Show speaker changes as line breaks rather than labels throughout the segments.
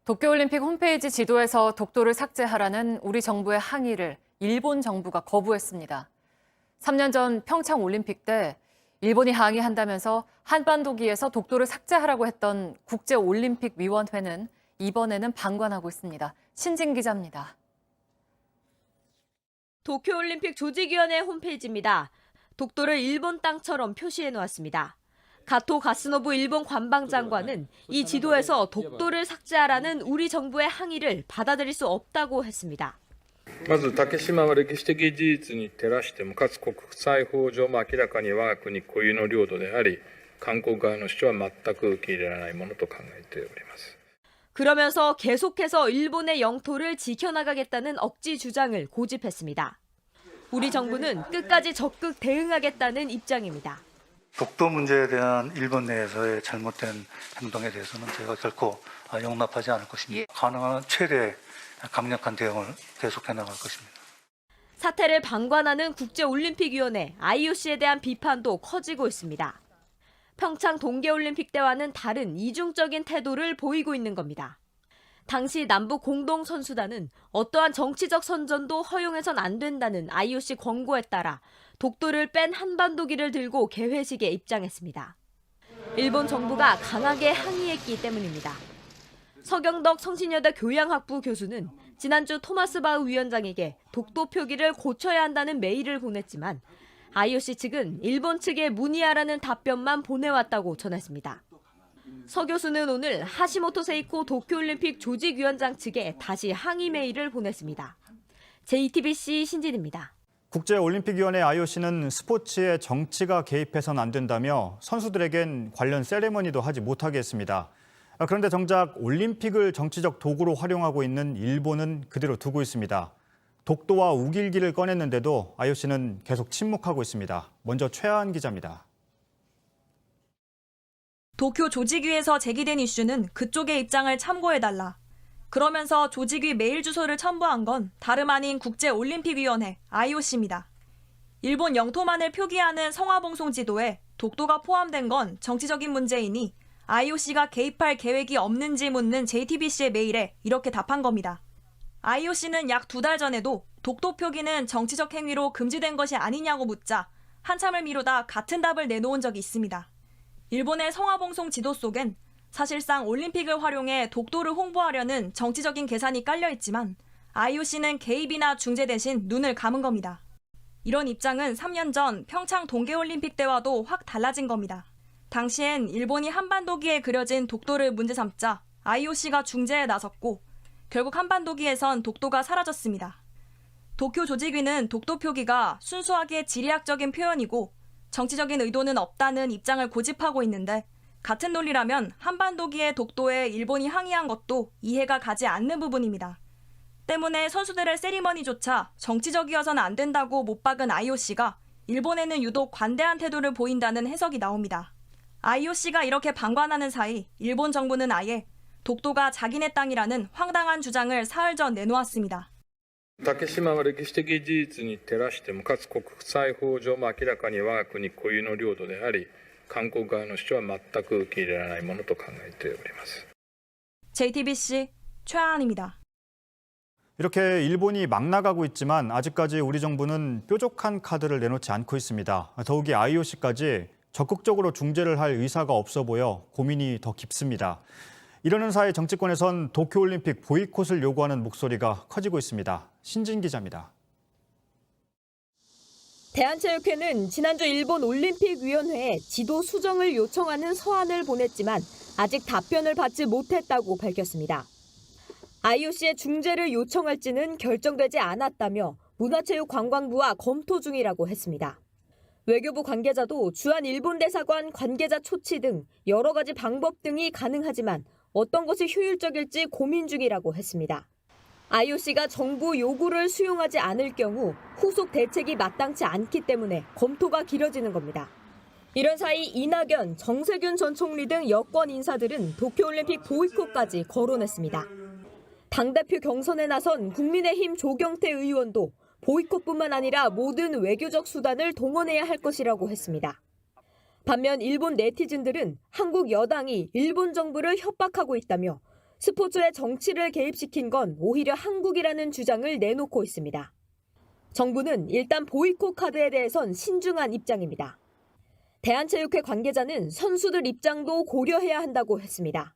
도쿄올림픽 홈페이지 지도에서 독도를 삭제하라는 우리 정부의 항의를 일본 정부가 거부했습니다. 3년 전 평창 올림픽 때 일본이 항의한다면서 한반도기에서 독도를 삭제하라고 했던 국제올림픽위원회는 이번에는 방관하고 있습니다. 신진 기자입니다.
도쿄올림픽 조직위원회 홈페이지입니다. 독도를 일본 땅처럼 표시해 놓았습니다. 가토 가스노부 일본 관방장관은 이 지도에서 독도를 삭제하라는 우리 정부의 항의를 받아들일 수 없다고 했습니다.
まず竹島は歴史的事実に照らしてもかつ国際法上も明らかに我が国固有の領土であり韓国側の主張は全く受け入れられないものと考えております。
그러면서 계속해서 일본의 영토를 지켜나가겠다는 억지 주장을 고집했습니다. 우리 정부는 끝까지 적극 대응하겠다는 입장입니다.
독도 문제에 대한 일본 내에서의 잘못된 행동에 대해서는 저희가 결코 용납하지 않을 것입니다. 가능한 최대 강력한 대응을 계속해 나갈 것입니다.
사태를 방관하는 국제올림픽위원회 IOC에 대한 비판도 커지고 있습니다. 평창 동계올림픽 때와는 다른 이중적인 태도를 보이고 있는 겁니다. 당시 남북 공동선수단은 어떠한 정치적 선전도 허용해선 안 된다는 IOC 권고에 따라 독도를 뺀 한반도기를 들고 개회식에 입장했습니다. 일본 정부가 강하게 항의했기 때문입니다. 서경덕 성신여대 교양학부 교수는 지난주 토마스 바흐 위원장에게 독도 표기를 고쳐야 한다는 메일을 보냈지만 IOC 측은 일본 측에 문의하라는 답변만 보내왔다고 전했습니다. 서 교수는 오늘 하시모토 세이코 도쿄올림픽 조직위원장 측에 다시 항의 메일을 보냈습니다. JTBC 신진입니다.
국제올림픽위원회 IOC는 스포츠에 정치가 개입해선 안 된다며 선수들에겐 관련 세레머니도 하지 못하게 했습니다. 그런데 정작 올림픽을 정치적 도구로 활용하고 있는 일본은 그대로 두고 있습니다. 독도와 우길기를 꺼냈는데도 IOC는 계속 침묵하고 있습니다. 먼저 최하은 기자입니다.
도쿄 조직위에서 제기된 이슈는 그쪽의 입장을 참고해달라. 그러면서 조직위 메일 주소를 첨부한 건 다름 아닌 국제올림픽위원회 IOC입니다. 일본 영토만을 표기하는 성화봉송 지도에 독도가 포함된 건 정치적인 문제이니 IOC가 개입할 계획이 없는지 묻는 JTBC의 메일에 이렇게 답한 겁니다. IOC는 약 2달 전에도 독도 표기는 정치적 행위로 금지된 것이 아니냐고 묻자 한참을 미루다 같은 답을 내놓은 적이 있습니다. 일본의 성화봉송 지도 속엔 사실상 올림픽을 활용해 독도를 홍보하려는 정치적인 계산이 깔려 있지만 IOC는 개입이나 중재 대신 눈을 감은 겁니다. 이런 입장은 3년 전 평창 동계올림픽 때와도 확 달라진 겁니다. 당시엔 일본이 한반도기에 그려진 독도를 문제 삼자 IOC가 중재에 나섰고 결국 한반도기에선 독도가 사라졌습니다. 도쿄 조직위는 독도 표기가 순수하게 지리학적인 표현이고 정치적인 의도는 없다는 입장을 고집하고 있는데 같은 논리라면 한반도기의 독도에 일본이 항의한 것도 이해가 가지 않는 부분입니다. 때문에 선수들의 세리머니조차 정치적이어서는 안 된다고 못 박은 IOC가 일본에는 유독 관대한 태도를 보인다는 해석이 나옵니다. IOC가 이렇게 방관하는 사이 일본 정부는 아예 독도가 자기네 땅이라는 황당한 주장을 사흘 전 내놓았습니다.
竹島は歴史的事実に照らしてもかつ国際法上も明らかに我が国固有の領土であり韓国側の主張は全く受け入れられないものと考えております。
JTBC 최하은입니다.
이렇게 일본이 막 나가고 있지만 아직까지 우리 정부는 뾰족한 카드를 내놓지 않고 있습니다. 더욱이 IOC까지 적극적으로 중재를 할 의사가 없어 보여 고민이 더 깊습니다. 이러는 사이 정치권에선 도쿄올림픽 보이콧을 요구하는 목소리가 커지고 있습니다. 신진 기자입니다.
대한체육회는 지난주 일본 올림픽위원회에 지도 수정을 요청하는 서한을 보냈지만 아직 답변을 받지 못했다고 밝혔습니다. IOC의 중재를 요청할지는 결정되지 않았다며 문화체육관광부와 검토 중이라고 했습니다. 외교부 관계자도 주한 일본 대사관 관계자 초치 등 여러 가지 방법 등이 가능하지만 어떤 것이 효율적일지 고민 중이라고 했습니다. IOC가 정부 요구를 수용하지 않을 경우 후속 대책이 마땅치 않기 때문에 검토가 길어지는 겁니다. 이런 사이 이낙연, 정세균 전 총리 등 여권 인사들은 도쿄올림픽 보이콧까지 거론했습니다. 당대표 경선에 나선 국민의힘 조경태 의원도 보이콧뿐만 아니라 모든 외교적 수단을 동원해야 할 것이라고 했습니다. 반면 일본 네티즌들은 한국 여당이 일본 정부를 협박하고 있다며 스포츠에 정치를 개입시킨 건 오히려 한국이라는 주장을 내놓고 있습니다. 정부는 일단 보이콧 카드에 대해선 신중한 입장입니다. 대한체육회 관계자는 선수들 입장도 고려해야 한다고 했습니다.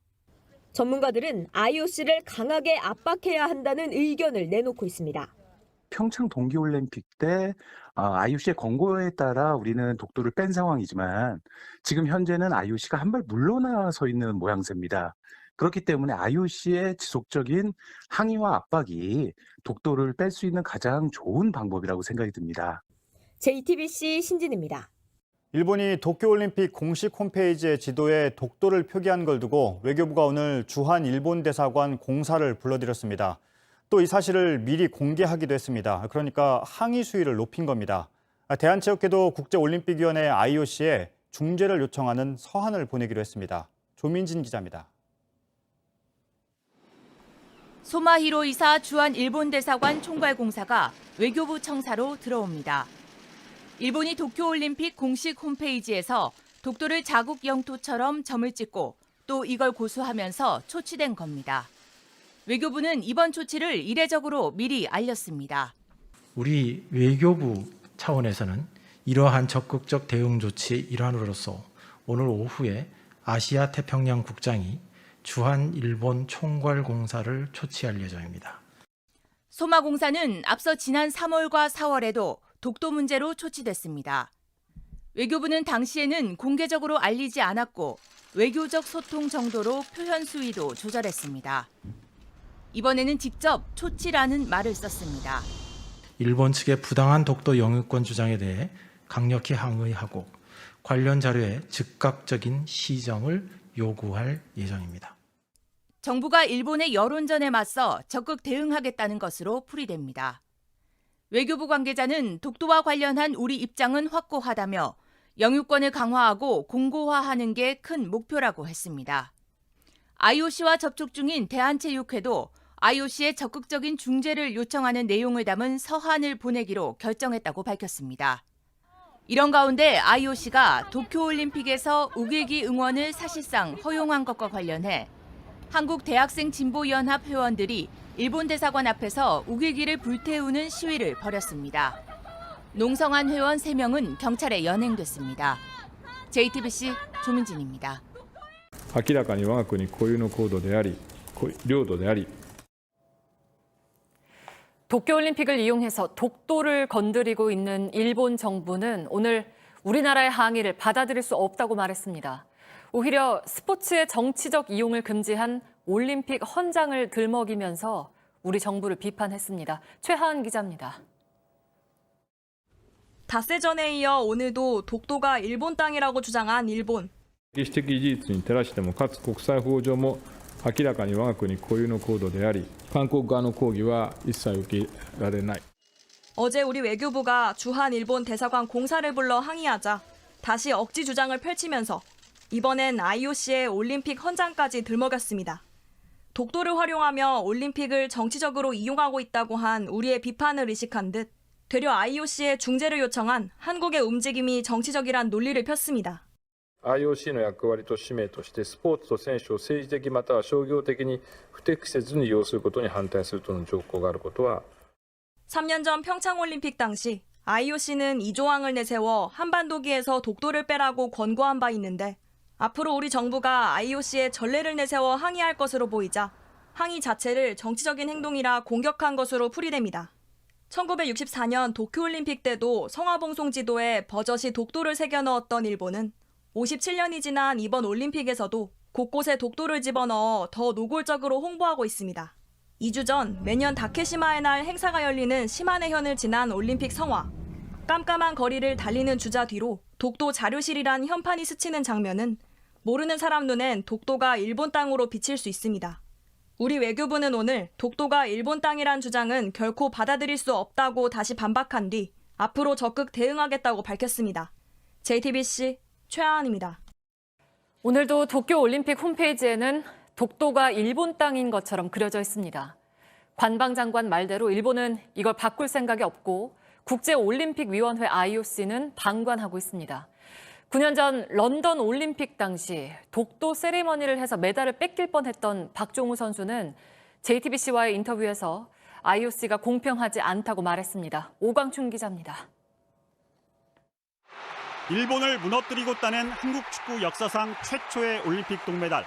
전문가들은 IOC를 강하게 압박해야 한다는 의견을 내놓고 있습니다.
평창 동계올림픽 때 IOC의 권고에 따라 우리는 독도를 뺀 상황이지만 지금 현재는 IOC가 한 발 물러나서 있는 모양새입니다. 그렇기 때문에 IOC의 지속적인 항의와 압박이 독도를 뺄 수 있는 가장 좋은 방법이라고 생각이 듭니다.
JTBC 신진입니다.
일본이 도쿄올림픽 공식 홈페이지의 지도에 독도를 표기한 걸 두고 외교부가 오늘 주한 일본 대사관 공사를 불러들였습니다. 또 이 사실을 미리 공개하기도 했습니다. 그러니까 항의 수위를 높인 겁니다. 대한체육회도 국제올림픽위원회 IOC에 중재를 요청하는 서한을 보내기로 했습니다. 조민진 기자입니다.
소마히로 이사 주한 일본 대사관 총괄 공사가 외교부 청사로 들어옵니다. 일본이 도쿄올림픽 공식 홈페이지에서 독도를 자국 영토처럼 점을 찍고 또 이걸 고수하면서 초치된 겁니다. 외교부는 이번 조치를 이례적으로 미리 알렸습니다.
우리 외교부 차원에서는 이러한 적극적 대응 조치 일환으로서 오늘 오후에 아시아 태평양 국장이 주한 일본 총괄 공사를 초치할 예정입니다.
소마공사는 앞서 지난 3월과 4월에도 독도 문제로 초치됐습니다. 외교부는 당시에는 공개적으로 알리지 않았고 외교적 소통 정도로 표현 수위도 조절했습니다. 이번에는 직접 초치라는 말을 썼습니다.
일본 측의 부당한 독도 영유권 주장에 대해 강력히 항의하고 관련 자료의 즉각적인 시정을 요구할 예정입니다.
정부가 일본의 여론전에 맞서 적극 대응하겠다는 것으로 풀이됩니다. 외교부 관계자는 독도와 관련한 우리 입장은 확고하다며 영유권을 강화하고 공고화하는 게 큰 목표라고 했습니다. IOC와 접촉 중인 대한체육회도 IOC에 적극적인 중재를 요청하는 내용을 담은 서한을 보내기로 결정했다고 밝혔습니다. 이런 가운데 IOC가 도쿄올림픽에서 우길기 응원을 사실상 허용한 것과 관련해 한국 대학생 진보연합 회원들이 일본 대사관 앞에서 우길기를 불태우는 시위를 벌였습니다. 농성한 회원 3명은 경찰에 연행됐습니다. JTBC 조민진입니다.
明らかに我が国固有の領土であり
도쿄올림픽을 이용해서 독도를 건드리고 있는 일본 정부는 오늘 우리나라의 항의를 받아들일 수 없다고 말했습니다. 오히려 스포츠의 정치적 이용을 금지한 올림픽 헌장을 들먹이면서 우리 정부를 비판했습니다. 최하은 기자입니다.
닷새 전에 이어 오늘도 독도가 일본 땅이라고 주장한 일본.
歴史的事実に照らしてもかつ国際法上も明らかに我が国固有の領土であり韓国側の抗議は一切受けられない。
어제 우리 외교부가 주한 일본 대사관 공사를 불러 항의하자 다시 억지 주장을 펼치면서 이번엔 IOC의 올림픽 헌장까지 들먹였습니다. 독도를 활용하며 올림픽을 정치적으로 이용하고 있다고 한 우리의 비판을 의식한 듯 되려 IOC의 중재를 요청한 한국의 움직임이 정치적이란 논리를 폈습니다.
IOC の役割と使命としてスポーツと選手を政治的または商業的に不適切に利用することに反対するとの条項があることは
3년 전 평창올림픽 당시 IOC는 이 조항을 내세워 한반도기에서 독도를 빼라고 권고한 바 있는데 앞으로 우리 정부가 IOC에 전례를 내세워 항의할 것으로 보이자 항의 자체를 정치적인 행동이라 공격한 것으로 풀이됩니다. 1964년 도쿄올림픽 때도 성화봉송 지도에 버젓이 독도를 새겨 넣었던 일본은 57년이 지난 이번 올림픽에서도 곳곳에 독도를 집어넣어 더 노골적으로 홍보하고 있습니다. 2주 전 매년 다케시마의 날 행사가 열리는 시마네현을 지난 올림픽 성화. 깜깜한 거리를 달리는 주자 뒤로 독도 자료실이란 현판이 스치는 장면은 모르는 사람 눈엔 독도가 일본 땅으로 비칠 수 있습니다. 우리 외교부는 오늘 독도가 일본 땅이란 주장은 결코 받아들일 수 없다고 다시 반박한 뒤 앞으로 적극 대응하겠다고 밝혔습니다. JTBC 최하은입니다.
오늘도 도쿄올림픽 홈페이지에는 독도가 일본 땅인 것처럼 그려져 있습니다. 관방장관 말대로 일본은 이걸 바꿀 생각이 없고 국제올림픽위원회 IOC는 방관하고 있습니다. 9년 전 런던 올림픽 당시 독도 세리머니를 해서 메달을 뺏길 뻔했던 박종우 선수는 JTBC와의 인터뷰에서 IOC가 공평하지 않다고 말했습니다. 오광춘 기자입니다.
일본을 무너뜨리고 따낸 한국 축구 역사상 최초의 올림픽 동메달.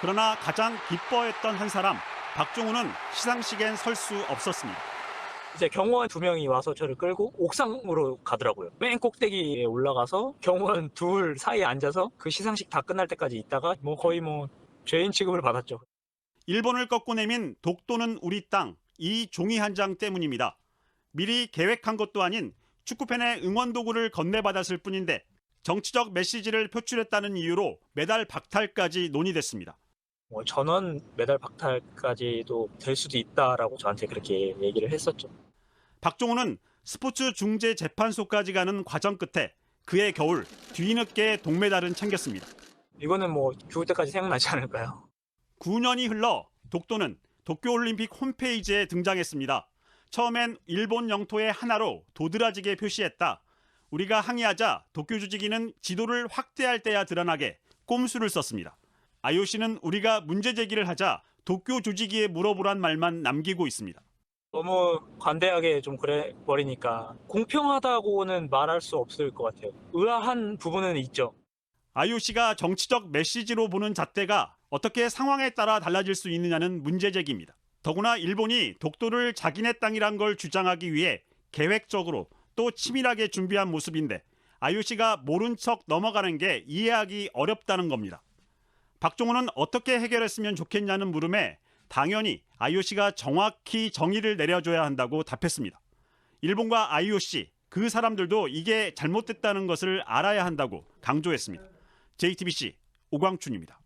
그러나 가장 기뻐했던 한 사람, 박종우는 시상식엔 설 수 없었습니다.
이제 경호원 2명이 와서 저를 끌고 옥상으로 가더라고요. 맨 꼭대기에 올라가서 경호원 둘 사이에 앉아서 그 시상식 다 끝날 때까지 있다가 거의 죄인 취급을 받았죠.
일본을 꺾고 내민 독도는 우리 땅, 이 종이 한 장 때문입니다. 미리 계획한 것도 아닌 축구팬의 응원 도구를 건네받았을 뿐인데 정치적 메시지를 표출했다는 이유로 메달 박탈까지 논의됐습니다.
전원 메달 박탈까지도 될 수도 있다라고 저한테 그렇게 얘기를 했었죠.
박종우는 스포츠 중재 재판소까지 가는 과정 끝에 그해 겨울 뒤늦게 동메달은 챙겼습니다.
이거는 죽을 때까지 생각나지 않을까요?
9년이 흘러 독도는 도쿄올림픽 홈페이지에 등장했습니다. 처음엔 일본 영토의 하나로 도드라지게 표시했다. 우리가 항의하자 도쿄 주지기는 지도를 확대할 때야 드러나게 꼼수를 썼습니다. IOC는 우리가 문제 제기를 하자 도쿄 조직위에 물어보란 말만 남기고 있습니다.
너무 관대하게 좀 그래 버리니까 공평하다고는 말할 수 없을 것 같아요. 의아한 부분은 있죠.
IOC가 정치적 메시지로 보는 잣대가 어떻게 상황에 따라 달라질 수 있느냐는 문제 제기입니다. 더구나 일본이 독도를 자기네 땅이란 걸 주장하기 위해 계획적으로 또 치밀하게 준비한 모습인데 IOC가 모른 척 넘어가는 게 이해하기 어렵다는 겁니다. 박종우는 어떻게 해결했으면 좋겠냐는 물음에 당연히 IOC가 정확히 정의를 내려줘야 한다고 답했습니다. 일본과 IOC, 그 사람들도 이게 잘못됐다는 것을 알아야 한다고 강조했습니다. JTBC 오광춘입니다.